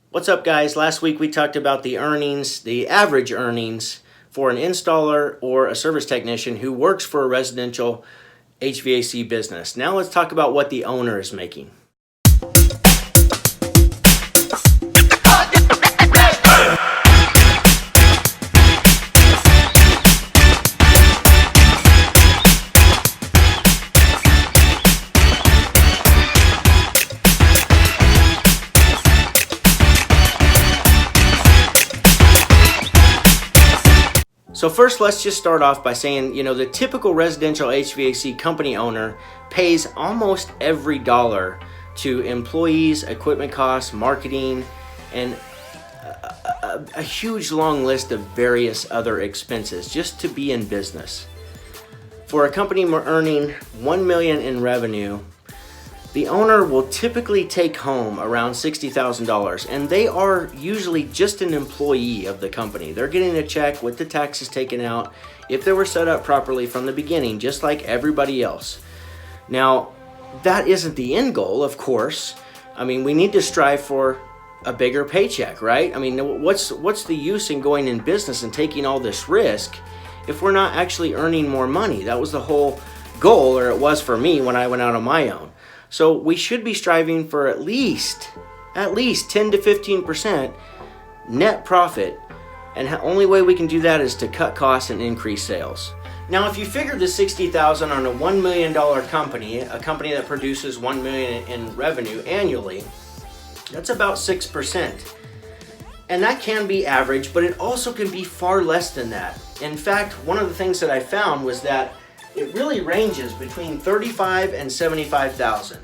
What's up, guys? Last week we talked about the earnings, the average earnings for an installer or a service technician who works for a residential HVAC business. Now let's talk about what the owner is making. So first, let's just start off by saying, the typical residential HVAC company owner pays almost every dollar to employees, equipment costs, marketing, and a huge long list of various other expenses just to be in business. For a company earning $1 million in revenue, the owner will typically take home around $60,000, and they are usually just an employee of the company. They're getting a check with the taxes taken out if they were set up properly from the beginning, just like everybody else. Now, that isn't the end goal, of course. I mean, we need to strive for a bigger paycheck, right? I mean, what's the use in going in business and taking all this risk if we're not actually earning more money? That was the whole goal, or it was for me when I went out on my own. So we should be striving for at least 10 to 15% net profit, and the only way we can do that is to cut costs and increase sales. Now, if you figure the $60,000 on a $1 million company, a company that produces $1 million in revenue annually, that's about 6%. And that can be average, but it also can be far less than that. In fact, one of the things that I found was that it really ranges between $35,000 and $75,000.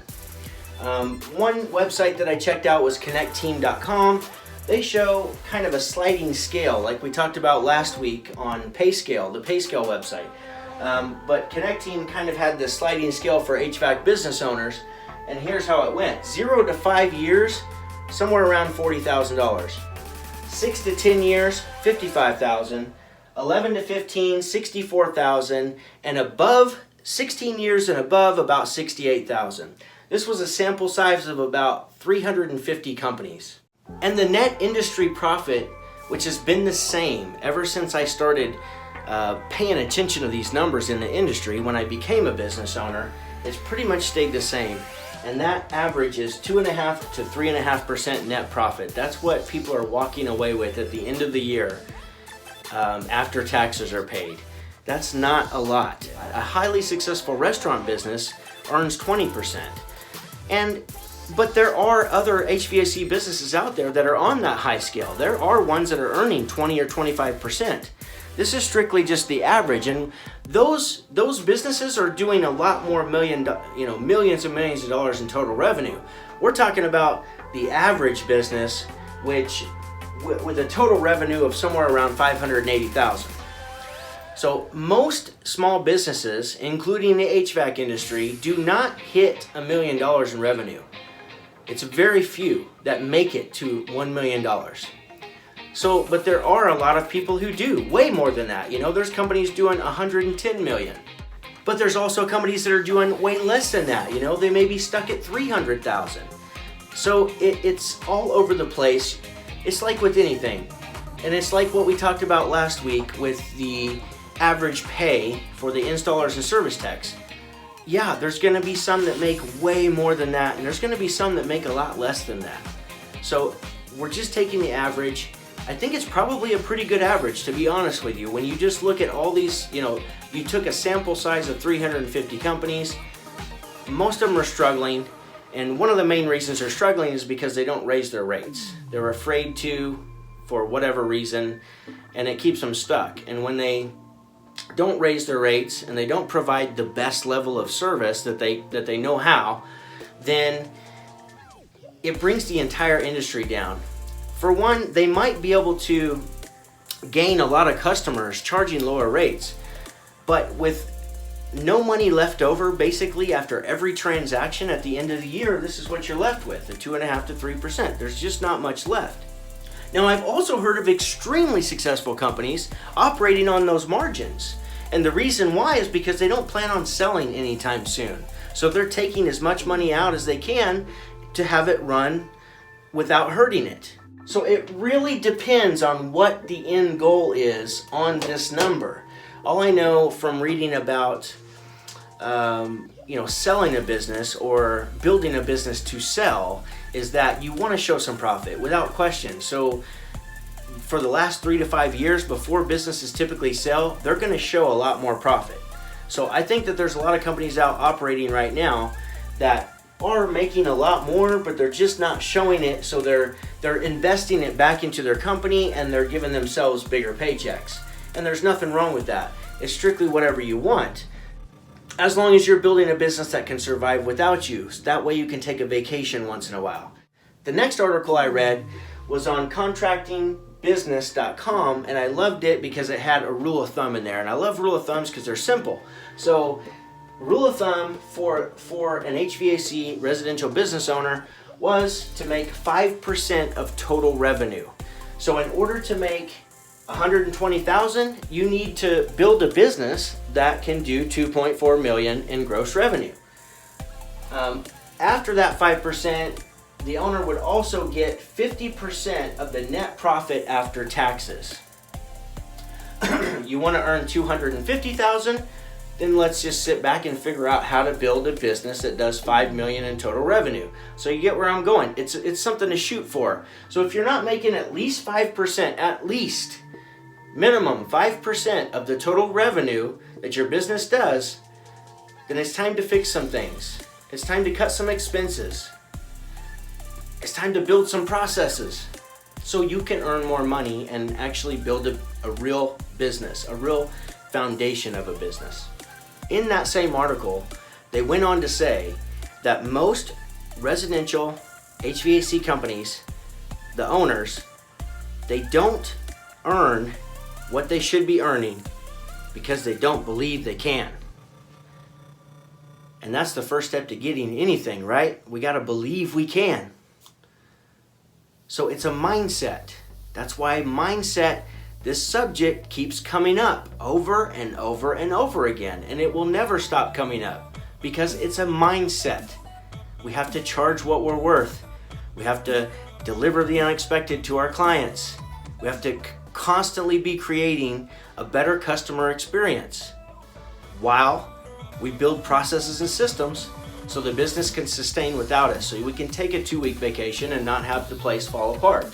One website that I checked out was connectteam.com. They show kind of a sliding scale, like we talked about last week on PayScale, the PayScale website. But Connect Team kind of had this sliding scale for HVAC business owners, and here's how it went. 0 to 5 years, somewhere around $40,000. 6 to 10 years, $55,000. 11 to 15, $64,000, and above 16 years and above, about $68,000. This was a sample size of about 350 companies. And the net industry profit, which has been the same ever since I started paying attention to these numbers in the industry when I became a business owner, it's pretty much stayed the same. And that average is 2.5% to 3.5% net profit. That's what people are walking away with at the end of the year. After taxes are paid. That's not a lot. A highly successful restaurant business earns 20%. But there are other HVAC businesses out there that are on that high scale. There are ones that are earning 20 or 25%. This is strictly just the average, and those businesses are doing a lot more millions and millions of dollars in total revenue. We're talking about the average business, which with a total revenue of somewhere around $580,000. So most small businesses, including the HVAC industry, do not hit $1 million in revenue. It's very few that make it to $1 million. But there are a lot of people who do way more than that. There's companies doing $110 million. But there's also companies that are doing way less than that. They may be stuck at $300,000. So it's all over the place. It's like with anything, and it's like what we talked about last week with the average pay for the installers and service techs. Yeah, there's going to be some that make way more than that, and there's going to be some that make a lot less than that. So we're just taking the average. I think it's probably a pretty good average, to be honest with you. When you just look at all these, you took a sample size of 350 companies, most of them are struggling. And one of the main reasons they're struggling is because they don't raise their rates. They're afraid to, for whatever reason, and it keeps them stuck. And when they don't raise their rates and they don't provide the best level of service that they know how, then it brings the entire industry down. For one, they might be able to gain a lot of customers charging lower rates, but with no money left over basically after every transaction at the end of the year, this is what you're left with, the 2.5% to 3%. There's just not much left. Now, I've also heard of extremely successful companies operating on those margins. And the reason why is because they don't plan on selling anytime soon. So they're taking as much money out as they can to have it run without hurting it. So it really depends on what the end goal is on this number. All I know from reading about selling a business or building a business to sell is that you want to show some profit without question. So for the last 3 to 5 years before businesses typically sell, they're going to show a lot more profit. So I think that there's a lot of companies out operating right now that are making a lot more, but they're just not showing it. So they're investing it back into their company and they're giving themselves bigger paychecks. And there's nothing wrong with that. It's strictly whatever you want, as long as you're building a business that can survive without you. That way you can take a vacation once in a while. The next article I read was on contractingbusiness.com, and I loved it because it had a rule of thumb in there. And I love rule of thumbs because they're simple. So rule of thumb for an HVAC residential business owner was to make 5% of total revenue. So in order to make $120,000, you need to build a business that can do $2.4 million in gross revenue. After that 5%, the owner would also get 50% of the net profit after taxes. You want to earn $250,000, then let's just sit back and figure out how to build a business that does $5 million in total revenue. So you get where I'm going. It's something to shoot for. So if you're not making at least 5%, at least minimum 5% of the total revenue that your business does, then it's time to fix some things. It's time to cut some expenses. It's time to build some processes so you can earn more money and actually build a real business, a real foundation of a business. In that same article, they went on to say that most residential HVAC companies, the owners, they don't earn what they should be earning because they don't believe they can. And that's the first step to getting anything, right? We got to believe we can. So it's a mindset. That's why mindset, this subject, keeps coming up over and over and over again. And it will never stop coming up because it's a mindset. We have to charge what we're worth. We have to deliver the unexpected to our clients. We have to constantly be creating a better customer experience while we build processes and systems so the business can sustain without us, so we can take a 2-week vacation and not have the place fall apart,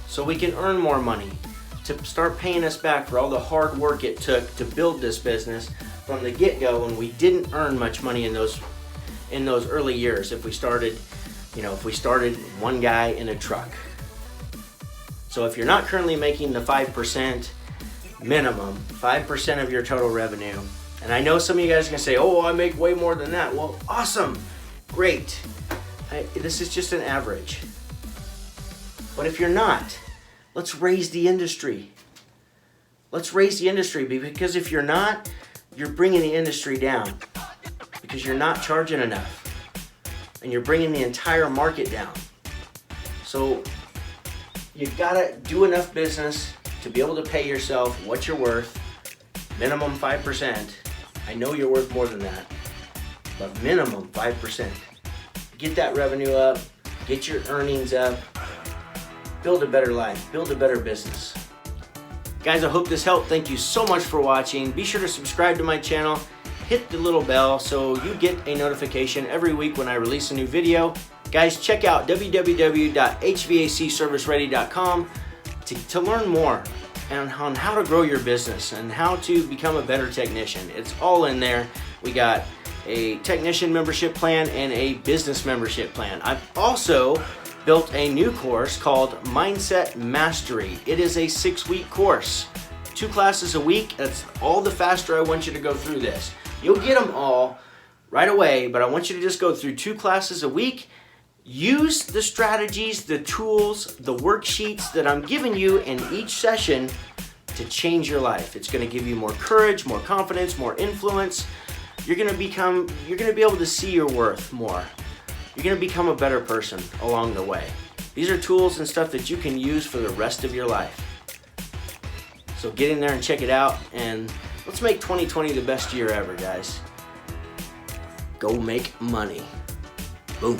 so we can earn more money to start paying us back for all the hard work it took to build this business from the get-go when we didn't earn much money in those early years. If we started one guy in a truck. So if you're not currently making the 5% minimum, 5% of your total revenue, and I know some of you guys are going to say, oh, I make way more than that. Well, awesome. Great. This is just an average. But if you're not, let's raise the industry. Let's raise the industry, because if you're not, you're bringing the industry down because you're not charging enough and you're bringing the entire market down. So you gotta do enough business to be able to pay yourself what you're worth, minimum 5%. I know you're worth more than that, but minimum 5%. Get that revenue up, get your earnings up, build a better life, build a better business. Guys, I hope this helped. Thank you so much for watching. Be sure to subscribe to my channel, hit the little bell so you get a notification every week when I release a new video. Guys, check out www.hvacserviceready.com to learn more on how to grow your business and how to become a better technician. It's all in there. We got a technician membership plan and a business membership plan. I've also built a new course called Mindset Mastery. It is a 6-week course, 2 classes a week. That's all the faster I want you to go through this. You'll get them all right away, but I want you to just go through 2 classes a week. Use the strategies, the tools, the worksheets that I'm giving you in each session to change your life. It's going to give you more courage, more confidence, more influence. You're going to be able to see your worth more. You're going to become a better person along the way. These are tools and stuff that you can use for the rest of your life. So get in there and check it out, and let's make 2020 the best year ever, guys. Go make money. Boom.